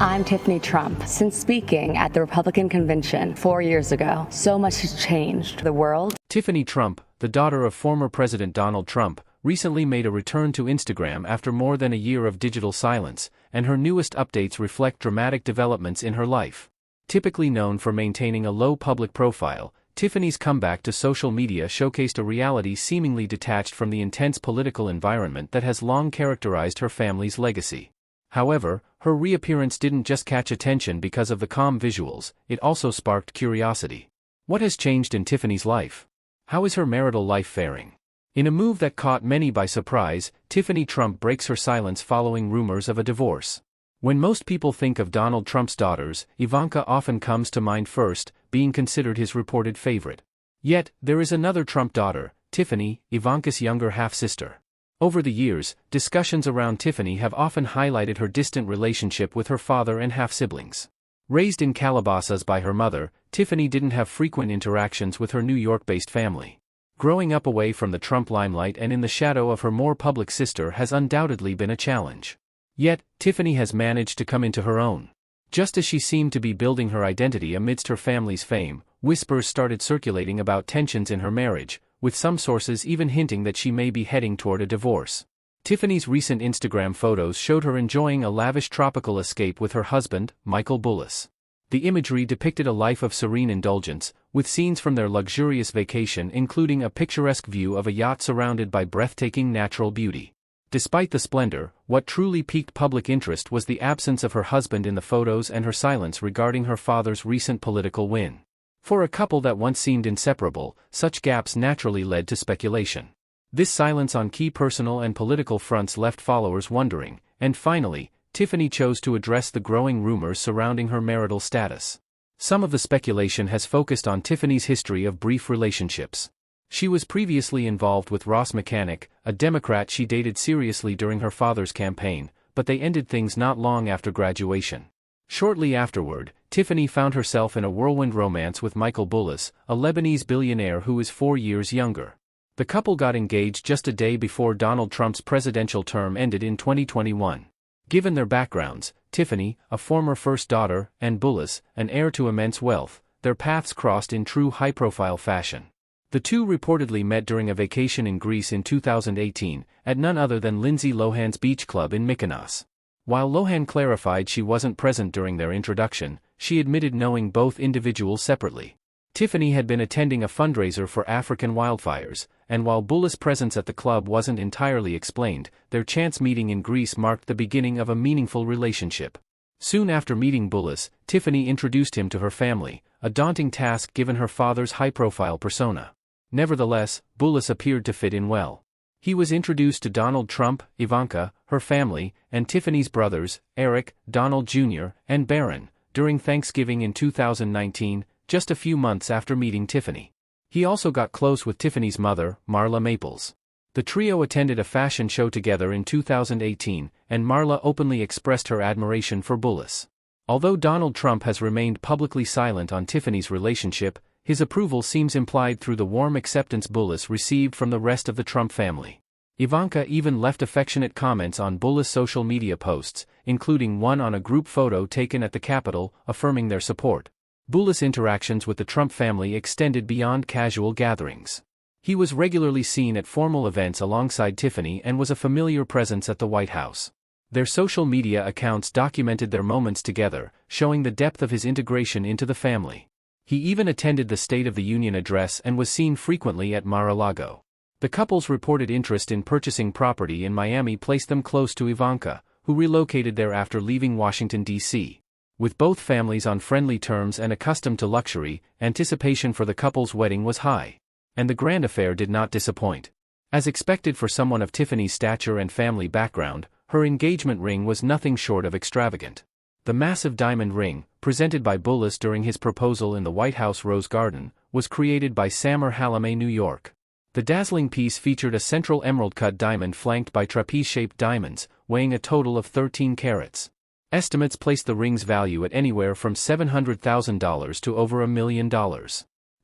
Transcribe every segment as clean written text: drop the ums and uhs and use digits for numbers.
I'm Tiffany Trump. Since speaking at the Republican convention 4 years ago, so much has changed. The world. Tiffany Trump, the daughter of former President Donald Trump, recently made a return to Instagram after more than a year of digital silence, and her newest updates reflect dramatic developments in her life. Typically known for maintaining a low public profile, Tiffany's comeback to social media showcased a reality seemingly detached from the intense political environment that has long characterized her family's legacy. However, her reappearance didn't just catch attention because of the calm visuals, it also sparked curiosity. What has changed in Tiffany's life? How is her marital life faring? In a move that caught many by surprise, Tiffany Trump breaks her silence following rumors of a divorce. When most people think of Donald Trump's daughters, Ivanka often comes to mind first, being considered his reported favorite. Yet, there is another Trump daughter, Tiffany, Ivanka's younger half-sister. Over the years, discussions around Tiffany have often highlighted her distant relationship with her father and half-siblings. Raised in Calabasas by her mother, Tiffany didn't have frequent interactions with her New York-based family. Growing up away from the Trump limelight and in the shadow of her more public sister has undoubtedly been a challenge. Yet, Tiffany has managed to come into her own. Just as she seemed to be building her identity amidst her family's fame, whispers started circulating about tensions in her marriage, with some sources even hinting that she may be heading toward a divorce. Tiffany's recent Instagram photos showed her enjoying a lavish tropical escape with her husband, Michael Bullis. The imagery depicted a life of serene indulgence, with scenes from their luxurious vacation including a picturesque view of a yacht surrounded by breathtaking natural beauty. Despite the splendor, what truly piqued public interest was the absence of her husband in the photos and her silence regarding her father's recent political win. For a couple that once seemed inseparable, such gaps naturally led to speculation. This silence on key personal and political fronts left followers wondering, and finally, Tiffany chose to address the growing rumors surrounding her marital status. Some of the speculation has focused on Tiffany's history of brief relationships. She was previously involved with Ross Mechanic, a Democrat she dated seriously during her father's campaign, but they ended things not long after graduation. Shortly afterward, Tiffany found herself in a whirlwind romance with Michael Bullis, a Lebanese billionaire who is 4 years younger. The couple got engaged just a day before Donald Trump's presidential term ended in 2021. Given their backgrounds, Tiffany, a former first daughter, and Bullis, an heir to immense wealth, their paths crossed in true high-profile fashion. The two reportedly met during a vacation in Greece in 2018, at none other than Lindsay Lohan's beach club in Mykonos. While Lohan clarified she wasn't present during their introduction, she admitted knowing both individuals separately. Tiffany had been attending a fundraiser for African wildfires, and while Bullis' presence at the club wasn't entirely explained, their chance meeting in Greece marked the beginning of a meaningful relationship. Soon after meeting Bullis, Tiffany introduced him to her family, a daunting task given her father's high-profile persona. Nevertheless, Bullis appeared to fit in well. He was introduced to Donald Trump, Ivanka, her family, and Tiffany's brothers, Eric, Donald Jr., and Barron, during Thanksgiving in 2019, just a few months after meeting Tiffany. He also got close with Tiffany's mother, Marla Maples. The trio attended a fashion show together in 2018, and Marla openly expressed her admiration for Bullis. Although Donald Trump has remained publicly silent on Tiffany's relationship, his approval seems implied through the warm acceptance Bullis received from the rest of the Trump family. Ivanka even left affectionate comments on Bullis' social media posts, including one on a group photo taken at the Capitol, affirming their support. Bullis' interactions with the Trump family extended beyond casual gatherings. He was regularly seen at formal events alongside Tiffany and was a familiar presence at the White House. Their social media accounts documented their moments together, showing the depth of his integration into the family. He even attended the State of the Union address and was seen frequently at Mar-a-Lago. The couple's reported interest in purchasing property in Miami placed them close to Ivanka, who relocated there after leaving Washington, D.C. With both families on friendly terms and accustomed to luxury, anticipation for the couple's wedding was high. And the grand affair did not disappoint. As expected for someone of Tiffany's stature and family background, her engagement ring was nothing short of extravagant. The massive diamond ring, presented by Bullis during his proposal in the White House Rose Garden, was created by Samer Halame, New York. The dazzling piece featured a central emerald-cut diamond flanked by trapeze-shaped diamonds, weighing a total of 13 carats. Estimates placed the ring's value at anywhere from $700,000 to over $1 million.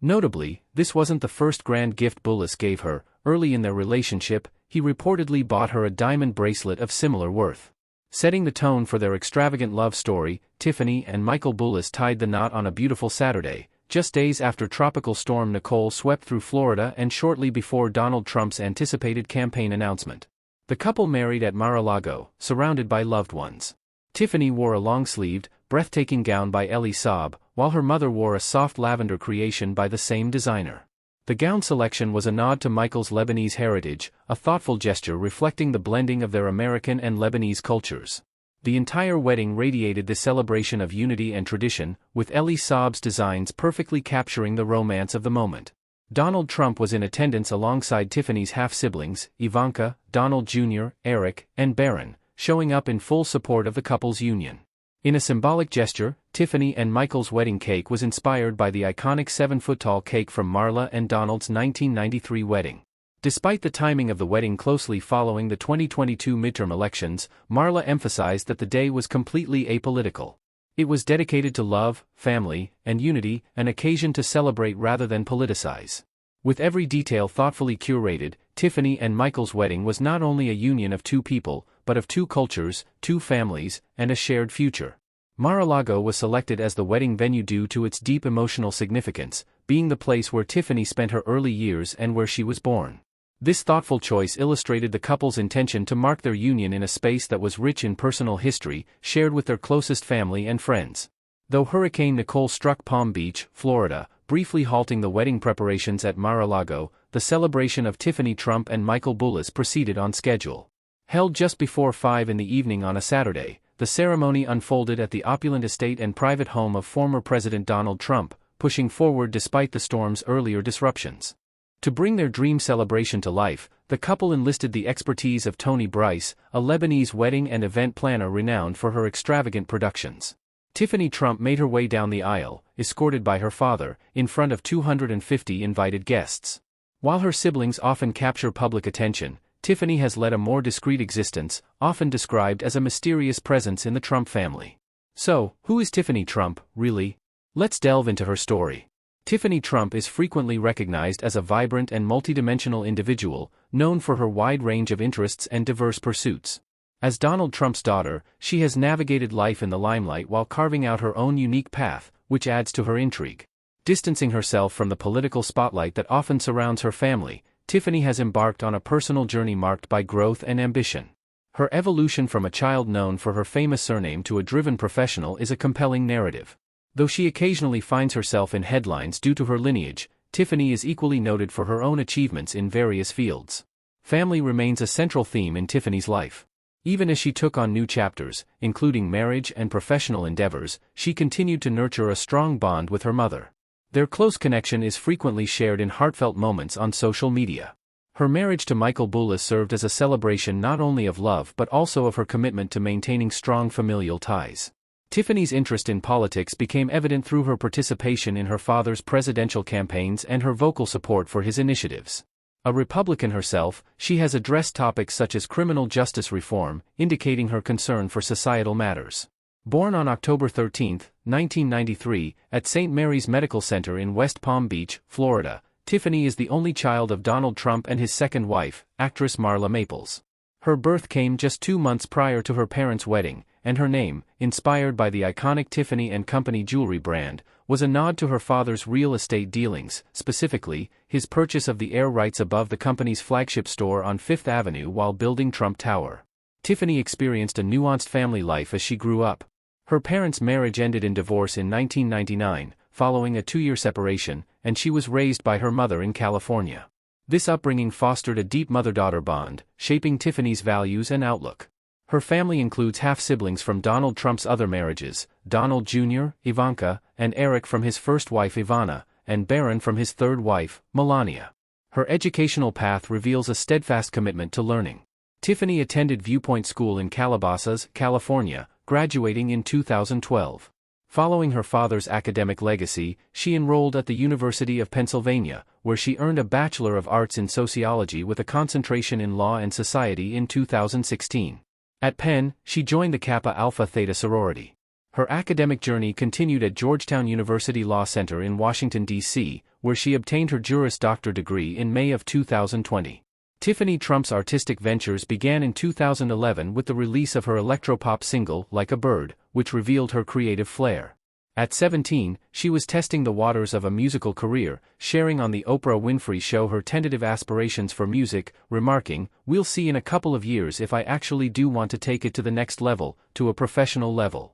Notably, this wasn't the first grand gift Bullis gave her. Early in their relationship, he reportedly bought her a diamond bracelet of similar worth. Setting the tone for their extravagant love story, Tiffany and Michael Bullis tied the knot on a beautiful Saturday, just days after Tropical Storm Nicole swept through Florida and shortly before Donald Trump's anticipated campaign announcement. The couple married at Mar-a-Lago, surrounded by loved ones. Tiffany wore a long-sleeved, breathtaking gown by Elie Saab, while her mother wore a soft lavender creation by the same designer. The gown selection was a nod to Michael's Lebanese heritage, a thoughtful gesture reflecting the blending of their American and Lebanese cultures. The entire wedding radiated this celebration of unity and tradition, with Elie Saab's designs perfectly capturing the romance of the moment. Donald Trump was in attendance alongside Tiffany's half-siblings, Ivanka, Donald Jr., Eric, and Barron, showing up in full support of the couple's union. In a symbolic gesture, Tiffany and Michael's wedding cake was inspired by the iconic 7-foot-tall cake from Marla and Donald's 1993 wedding. Despite the timing of the wedding closely following the 2022 midterm elections, Marla emphasized that the day was completely apolitical. It was dedicated to love, family, and unity, an occasion to celebrate rather than politicize. With every detail thoughtfully curated, Tiffany and Michael's wedding was not only a union of two people, but of two cultures, two families, and a shared future. Mar-a-Lago was selected as the wedding venue due to its deep emotional significance, being the place where Tiffany spent her early years and where she was born. This thoughtful choice illustrated the couple's intention to mark their union in a space that was rich in personal history, shared with their closest family and friends. Though Hurricane Nicole struck Palm Beach, Florida, briefly halting the wedding preparations at Mar-a-Lago, the celebration of Tiffany Trump and Michael Bullis proceeded on schedule. Held just before 5 p.m. on a Saturday, the ceremony unfolded at the opulent estate and private home of former President Donald Trump, pushing forward despite the storm's earlier disruptions. To bring their dream celebration to life, the couple enlisted the expertise of Tony Bryce, a Lebanese wedding and event planner renowned for her extravagant productions. Tiffany Trump made her way down the aisle, escorted by her father, in front of 250 invited guests. While her siblings often capture public attention, Tiffany has led a more discreet existence, often described as a mysterious presence in the Trump family. So, who is Tiffany Trump, really? Let's delve into her story. Tiffany Trump is frequently recognized as a vibrant and multidimensional individual, known for her wide range of interests and diverse pursuits. As Donald Trump's daughter, she has navigated life in the limelight while carving out her own unique path, which adds to her intrigue. Distancing herself from the political spotlight that often surrounds her family, Tiffany has embarked on a personal journey marked by growth and ambition. Her evolution from a child known for her famous surname to a driven professional is a compelling narrative. Though she occasionally finds herself in headlines due to her lineage, Tiffany is equally noted for her own achievements in various fields. Family remains a central theme in Tiffany's life. Even as she took on new chapters, including marriage and professional endeavors, she continued to nurture a strong bond with her mother. Their close connection is frequently shared in heartfelt moments on social media. Her marriage to Michael Bullis served as a celebration not only of love but also of her commitment to maintaining strong familial ties. Tiffany's interest in politics became evident through her participation in her father's presidential campaigns and her vocal support for his initiatives. A Republican herself, she has addressed topics such as criminal justice reform, indicating her concern for societal matters. Born on October 13, 1993, at St. Mary's Medical Center in West Palm Beach, Florida, Tiffany is the only child of Donald Trump and his second wife, actress Marla Maples. Her birth came just 2 months prior to her parents' wedding, and her name, inspired by the iconic Tiffany & Company jewelry brand, was a nod to her father's real estate dealings, specifically, his purchase of the air rights above the company's flagship store on Fifth Avenue while building Trump Tower. Tiffany experienced a nuanced family life as she grew up. Her parents' marriage ended in divorce in 1999, following a 2-year separation, and she was raised by her mother in California. This upbringing fostered a deep mother-daughter bond, shaping Tiffany's values and outlook. Her family includes half-siblings from Donald Trump's other marriages, Donald Jr., Ivanka, and Eric from his first wife Ivana, and Barron from his third wife, Melania. Her educational path reveals a steadfast commitment to learning. Tiffany attended Viewpoint School in Calabasas, California, graduating in 2012. Following her father's academic legacy, she enrolled at the University of Pennsylvania, where she earned a Bachelor of Arts in Sociology with a concentration in Law and Society in 2016. At Penn, she joined the Kappa Alpha Theta sorority. Her academic journey continued at Georgetown University Law Center in Washington, D.C., where she obtained her Juris Doctor degree in May of 2020. Tiffany Trump's artistic ventures began in 2011 with the release of her electropop single, Like a Bird, which revealed her creative flair. At 17, she was testing the waters of a musical career, sharing on the Oprah Winfrey Show her tentative aspirations for music, remarking, "We'll see in a couple of years if I actually do want to take it to the next level, to a professional level."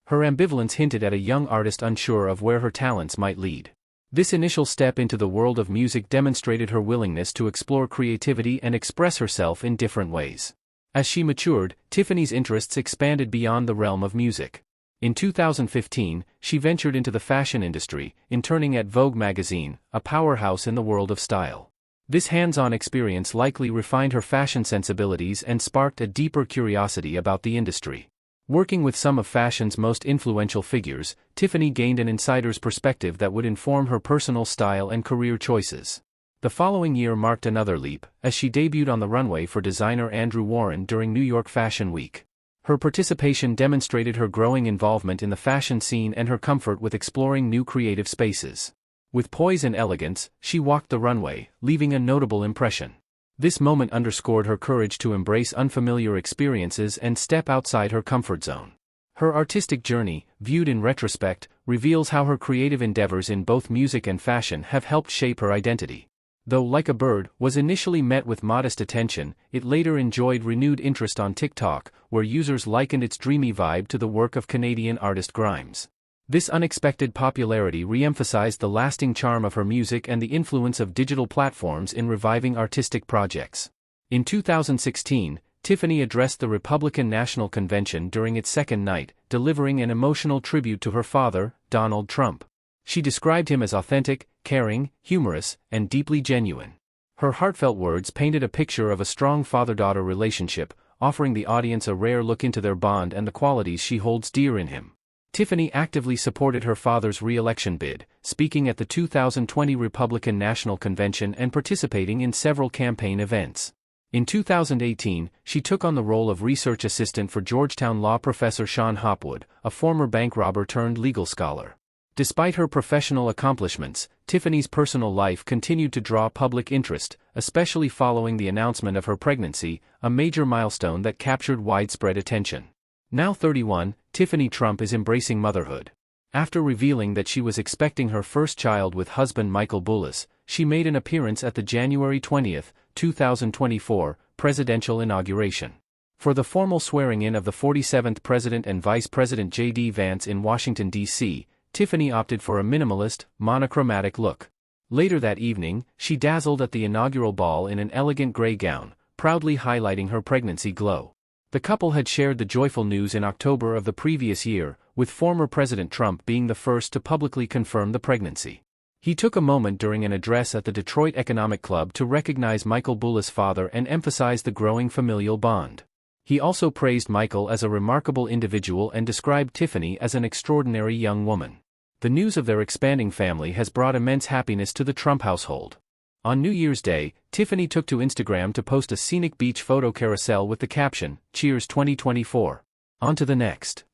Her ambivalence hinted at a young artist unsure of where her talents might lead. This initial step into the world of music demonstrated her willingness to explore creativity and express herself in different ways. As she matured, Tiffany's interests expanded beyond the realm of music. In 2015, she ventured into the fashion industry, interning at Vogue magazine, a powerhouse in the world of style. This hands-on experience likely refined her fashion sensibilities and sparked a deeper curiosity about the industry. Working with some of fashion's most influential figures, Tiffany gained an insider's perspective that would inform her personal style and career choices. The following year marked another leap, as she debuted on the runway for designer Andrew Warren during New York Fashion Week. Her participation demonstrated her growing involvement in the fashion scene and her comfort with exploring new creative spaces. With poise and elegance, she walked the runway, leaving a notable impression. This moment underscored her courage to embrace unfamiliar experiences and step outside her comfort zone. Her artistic journey, viewed in retrospect, reveals how her creative endeavors in both music and fashion have helped shape her identity. Though Like a Bird was initially met with modest attention, it later enjoyed renewed interest on TikTok, where users likened its dreamy vibe to the work of Canadian artist Grimes. This unexpected popularity re-emphasized the lasting charm of her music and the influence of digital platforms in reviving artistic projects. In 2016, Tiffany addressed the Republican National Convention during its second night, delivering an emotional tribute to her father, Donald Trump. She described him as authentic, caring, humorous, and deeply genuine. Her heartfelt words painted a picture of a strong father-daughter relationship, offering the audience a rare look into their bond and the qualities she holds dear in him. Tiffany actively supported her father's re-election bid, speaking at the 2020 Republican National Convention and participating in several campaign events. In 2018, she took on the role of research assistant for Georgetown law professor Sean Hopwood, a former bank robber turned legal scholar. Despite her professional accomplishments, Tiffany's personal life continued to draw public interest, especially following the announcement of her pregnancy, a major milestone that captured widespread attention. Now 31, Tiffany Trump is embracing motherhood. After revealing that she was expecting her first child with husband Michael Bullis, she made an appearance at the January 20, 2024, presidential inauguration. For the formal swearing-in of the 47th President and Vice President J.D. Vance in Washington, D.C., Tiffany opted for a minimalist, monochromatic look. Later that evening, she dazzled at the inaugural ball in an elegant gray gown, proudly highlighting her pregnancy glow. The couple had shared the joyful news in October of the previous year, with former President Trump being the first to publicly confirm the pregnancy. He took a moment during an address at the Detroit Economic Club to recognize Michael Bullis' father and emphasize the growing familial bond. He also praised Michael as a remarkable individual and described Tiffany as an extraordinary young woman. The news of their expanding family has brought immense happiness to the Trump household. On New Year's Day, Tiffany took to Instagram to post a scenic beach photo carousel with the caption, "Cheers 2024. On to the next."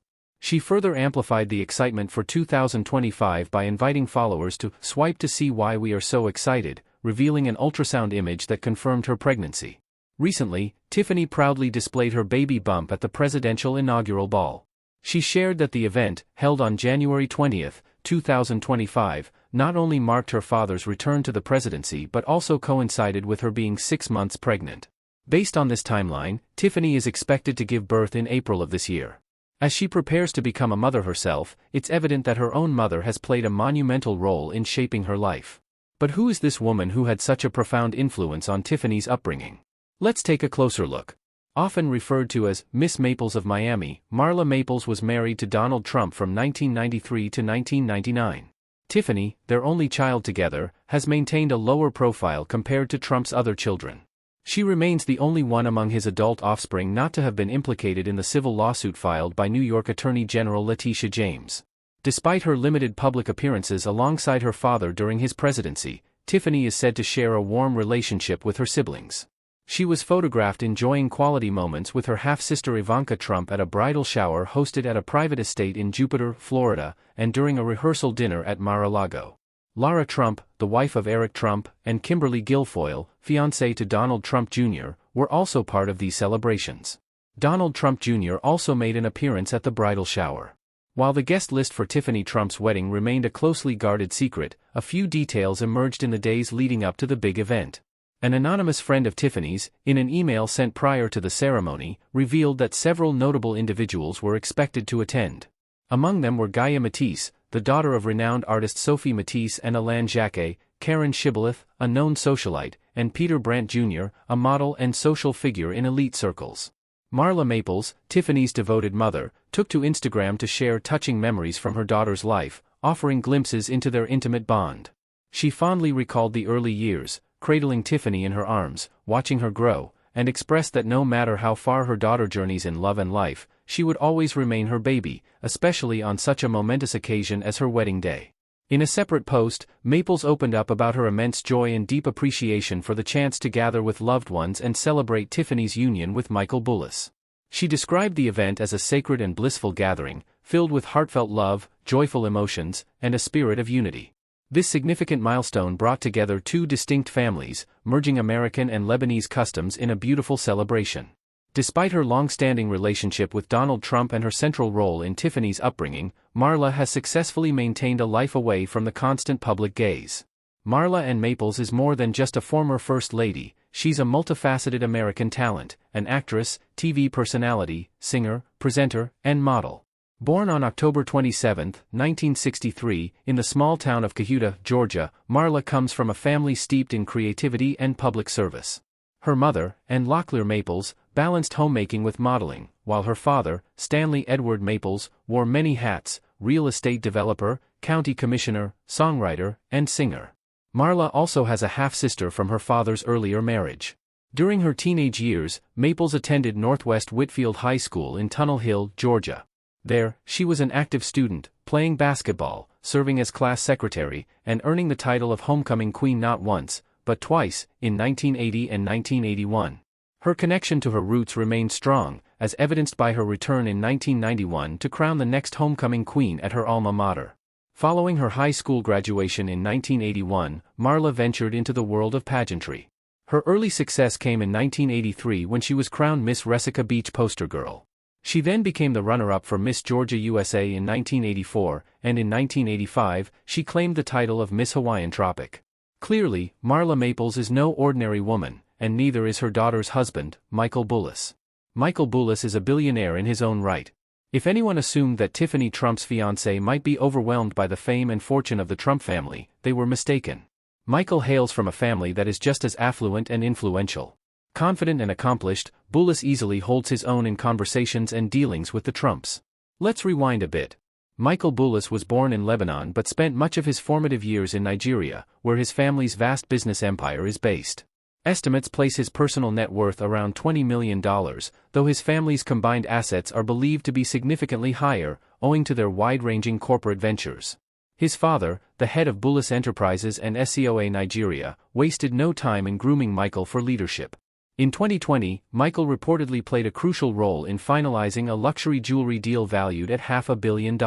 She further amplified the excitement for 2025 by inviting followers to swipe to see why we are so excited, revealing an ultrasound image that confirmed her pregnancy. Recently, Tiffany proudly displayed her baby bump at the presidential inaugural ball. She shared that the event, held on January 20, 2025, not only marked her father's return to the presidency but also coincided with her being 6 months pregnant. Based on this timeline, Tiffany is expected to give birth in April of this year. As she prepares to become a mother herself, it's evident that her own mother has played a monumental role in shaping her life. But who is this woman who had such a profound influence on Tiffany's upbringing? Let's take a closer look. Often referred to as Miss Maples of Miami, Marla Maples was married to Donald Trump from 1993 to 1999. Tiffany, their only child together, has maintained a lower profile compared to Trump's other children. She remains the only one among his adult offspring not to have been implicated in the civil lawsuit filed by New York Attorney General Letitia James. Despite her limited public appearances alongside her father during his presidency, Tiffany is said to share a warm relationship with her siblings. She was photographed enjoying quality moments with her half-sister Ivanka Trump at a bridal shower hosted at a private estate in Jupiter, Florida, and during a rehearsal dinner at Mar-a-Lago. Lara Trump, the wife of Eric Trump, and Kimberly Guilfoyle, fiancée to Donald Trump Jr., were also part of these celebrations. Donald Trump Jr. also made an appearance at the bridal shower. While the guest list for Tiffany Trump's wedding remained a closely guarded secret, a few details emerged in the days leading up to the big event. An anonymous friend of Tiffany's, in an email sent prior to the ceremony, revealed that several notable individuals were expected to attend. Among them were Gaia Matisse, the daughter of renowned artist Sophie Matisse and Alain Jacquet, Karen Shibboleth, a known socialite, and Peter Brandt Jr., a model and social figure in elite circles. Marla Maples, Tiffany's devoted mother, took to Instagram to share touching memories from her daughter's life, offering glimpses into their intimate bond. She fondly recalled the early years, cradling Tiffany in her arms, watching her grow, and expressed that no matter how far her daughter journeys in love and life, she would always remain her baby, especially on such a momentous occasion as her wedding day. In a separate post, Maples opened up about her immense joy and deep appreciation for the chance to gather with loved ones and celebrate Tiffany's union with Michael Bullis. She described the event as a sacred and blissful gathering, filled with heartfelt love, joyful emotions, and a spirit of unity. This significant milestone brought together two distinct families, merging American and Lebanese customs in a beautiful celebration. Despite her long-standing relationship with Donald Trump and her central role in Tiffany's upbringing, Marla has successfully maintained a life away from the constant public gaze. Marla Ann Maples is more than just a former First Lady, she's a multifaceted American talent, an actress, TV personality, singer, presenter, and model. Born on October 27, 1963, in the small town of Cayuga, Georgia, Marla comes from a family steeped in creativity and public service. Her mother, Ann Locklear Maples, balanced homemaking with modeling, while her father, Stanley Edward Maples, wore many hats: real estate developer, county commissioner, songwriter, and singer. Marla also has a half-sister from her father's earlier marriage. During her teenage years, Maples attended Northwest Whitfield High School in Tunnel Hill, Georgia. There, she was an active student, playing basketball, serving as class secretary, and earning the title of homecoming queen not once, but twice, in 1980 and 1981. Her connection to her roots remained strong, as evidenced by her return in 1991 to crown the next homecoming queen at her alma mater. Following her high school graduation in 1981, Marla ventured into the world of pageantry. Her early success came in 1983 when she was crowned Miss Resica Beach poster girl. She then became the runner-up for Miss Georgia USA in 1984, and in 1985, she claimed the title of Miss Hawaiian Tropic. Clearly, Marla Maples is no ordinary woman, and neither is her daughter's husband, Michael Bullis. Michael Bullis is a billionaire in his own right. If anyone assumed that Tiffany Trump's fiancé might be overwhelmed by the fame and fortune of the Trump family, they were mistaken. Michael hails from a family that is just as affluent and influential. Confident and accomplished, Bullis easily holds his own in conversations and dealings with the Trumps. Let's rewind a bit. Michael Bullis was born in Lebanon but spent much of his formative years in Nigeria, where his family's vast business empire is based. Estimates place his personal net worth around $20 million, though his family's combined assets are believed to be significantly higher, owing to their wide-ranging corporate ventures. His father, the head of Bullis Enterprises and SCOA Nigeria, wasted no time in grooming Michael for leadership. In 2020, Michael reportedly played a crucial role in finalizing a luxury jewelry deal valued at $500 million.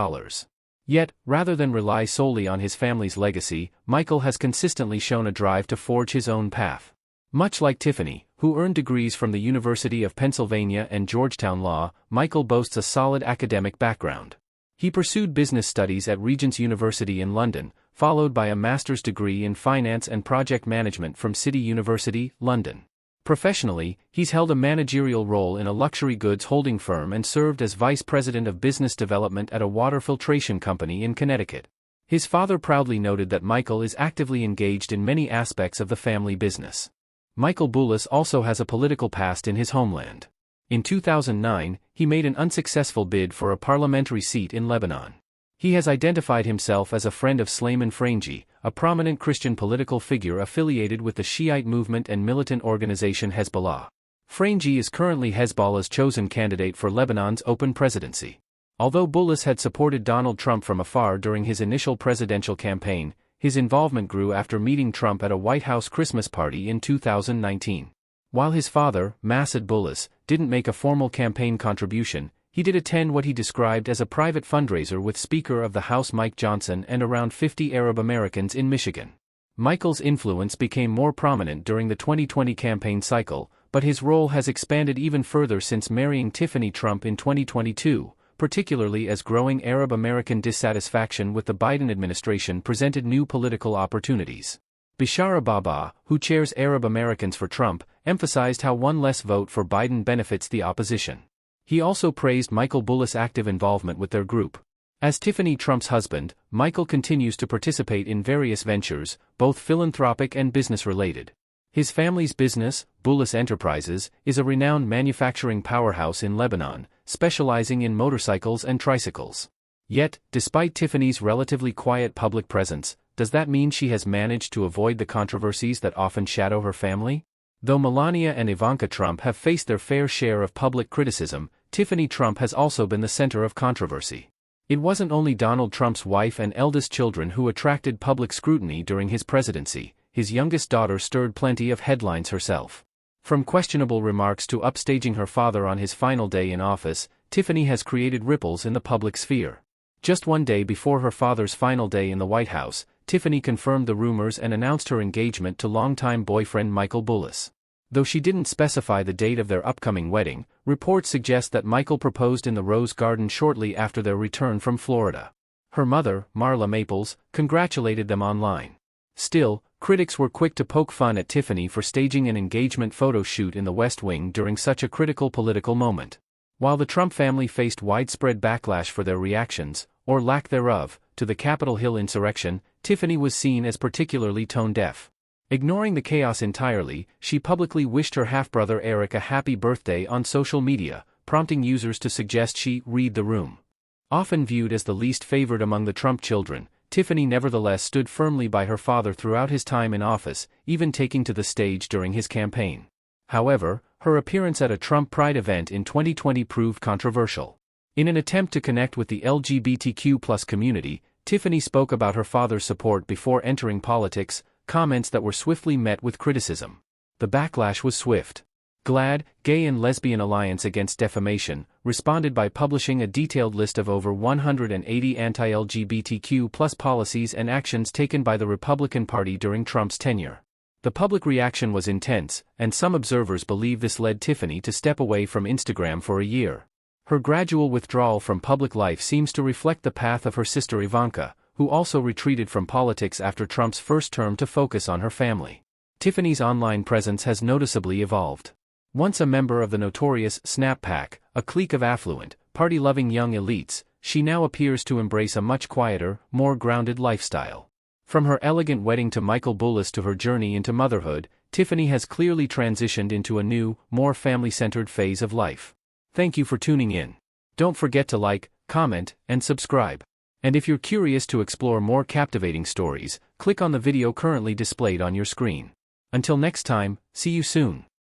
Yet, rather than rely solely on his family's legacy, Michael has consistently shown a drive to forge his own path. Much like Tiffany, who earned degrees from the University of Pennsylvania and Georgetown Law, Michael boasts a solid academic background. He pursued business studies at Regent's University in London, followed by a master's degree in finance and project management from City University, London. Professionally, he's held a managerial role in a luxury goods holding firm and served as vice president of business development at a water filtration company in Connecticut. His father proudly noted that Michael is actively engaged in many aspects of the family business. Michael Bullis also has a political past in his homeland. In 2009, he made an unsuccessful bid for a parliamentary seat in Lebanon. He has identified himself as a friend of Sleiman Frangi, a prominent Christian political figure affiliated with the Shiite movement and militant organization Hezbollah. Frangi is currently Hezbollah's chosen candidate for Lebanon's open presidency. Although Bullis had supported Donald Trump from afar during his initial presidential campaign, his involvement grew after meeting Trump at a White House Christmas party in 2019. While his father, Masad Bullis, didn't make a formal campaign contribution, He did attend what he described as a private fundraiser with Speaker of the House Mike Johnson and around 50 Arab Americans in Michigan. Michael's influence became more prominent during the 2020 campaign cycle, but his role has expanded even further since marrying Tiffany Trump in 2022, particularly as growing Arab American dissatisfaction with the Biden administration presented new political opportunities. Bishara Baba, who chairs Arab Americans for Trump, emphasized how one less vote for Biden benefits the opposition. He also praised Michael Bullis' active involvement with their group. As Tiffany Trump's husband, Michael continues to participate in various ventures, both philanthropic and business-related. His family's business, Bullis Enterprises, is a renowned manufacturing powerhouse in Lebanon, specializing in motorcycles and tricycles. Yet, despite Tiffany's relatively quiet public presence, does that mean she has managed to avoid the controversies that often shadow her family? Though Melania and Ivanka Trump have faced their fair share of public criticism, Tiffany Trump has also been the center of controversy. It wasn't only Donald Trump's wife and eldest children who attracted public scrutiny during his presidency. His youngest daughter stirred plenty of headlines herself. From questionable remarks to upstaging her father on his final day in office, Tiffany has created ripples in the public sphere. Just one day before her father's final day in the White House, Tiffany confirmed the rumors and announced her engagement to longtime boyfriend Michael Bullis. Though she didn't specify the date of their upcoming wedding, reports suggest that Michael proposed in the Rose Garden shortly after their return from Florida. Her mother, Marla Maples, congratulated them online. Still, critics were quick to poke fun at Tiffany for staging an engagement photo shoot in the West Wing during such a critical political moment. While the Trump family faced widespread backlash for their reactions, or lack thereof, to the Capitol Hill insurrection, Tiffany was seen as particularly tone-deaf. Ignoring the chaos entirely, she publicly wished her half-brother Eric a happy birthday on social media, prompting users to suggest she read the room. Often viewed as the least favored among the Trump children, Tiffany nevertheless stood firmly by her father throughout his time in office, even taking to the stage during his campaign. However, her appearance at a Trump Pride event in 2020 proved controversial. In an attempt to connect with the LGBTQ+ community, Tiffany spoke about her father's support before entering politics, comments that were swiftly met with criticism. The backlash was swift. GLAAD, Gay and Lesbian Alliance Against Defamation, responded by publishing a detailed list of over 180 anti-LGBTQ+ policies and actions taken by the Republican Party during Trump's tenure. The public reaction was intense, and some observers believe this led Tiffany to step away from Instagram for a year. Her gradual withdrawal from public life seems to reflect the path of her sister Ivanka, who also retreated from politics after Trump's first term to focus on her family. Tiffany's online presence has noticeably evolved. Once a member of the notorious Snap Pack, a clique of affluent, party-loving young elites, she now appears to embrace a much quieter, more grounded lifestyle. From her elegant wedding to Michael Bullis to her journey into motherhood, Tiffany has clearly transitioned into a new, more family-centered phase of life. Thank you for tuning in. Don't forget to like, comment, and subscribe. And if you're curious to explore more captivating stories, click on the video currently displayed on your screen. Until next time, see you soon.